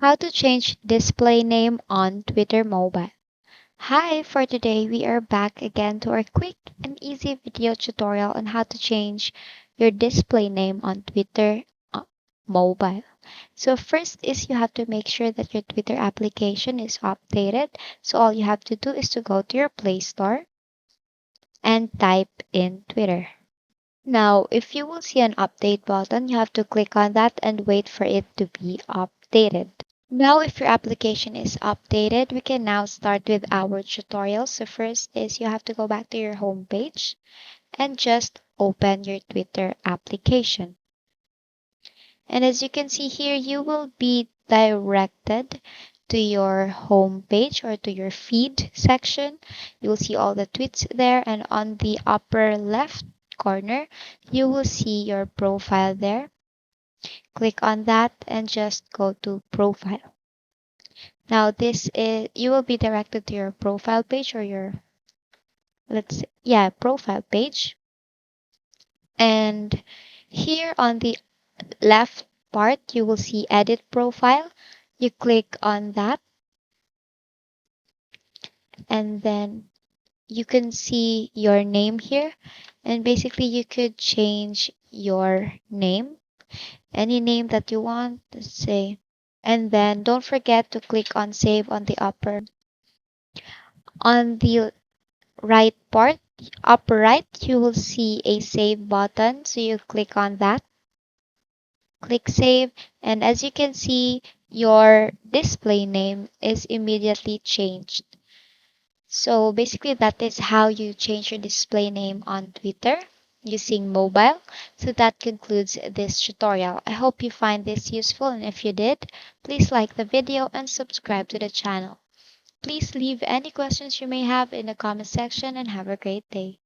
How to change display name on Twitter mobile. Hi, for today we are back again to our quick and easy video tutorial on how to change your display name on Twitter mobile. So first is you have to make sure that your Twitter application is updated. So all you have to do is to go to your Play Store and type in Twitter. Now, if you will see an update button, you have to click on that and wait for it to be updated. Now, if your application is updated, we can now start with our tutorial. So first is you have to go back to your home page and just open your Twitter application. And as you can see here, you will be directed to your home page or to your feed section. You will see all the tweets there, and on the upper left corner, you will see your profile there. Click on that and just go to profile. Now this is you will be directed to your profile page or your profile page. And here on the left part you will see edit profile. You click on that and then you can see your name here, and basically you could change your name, any name that you want, let's say. And then don't forget to click on save on the on the right part, upper right, you will see a save button. So you click on that, click save, and as you can see, your display name is immediately changed. So basically, that is how you change your display name on Twitter using mobile. So that concludes this tutorial. I hope you find this useful, and if you did, please like the video and subscribe to the channel. Please leave any questions you may have in the comment section and have a great day.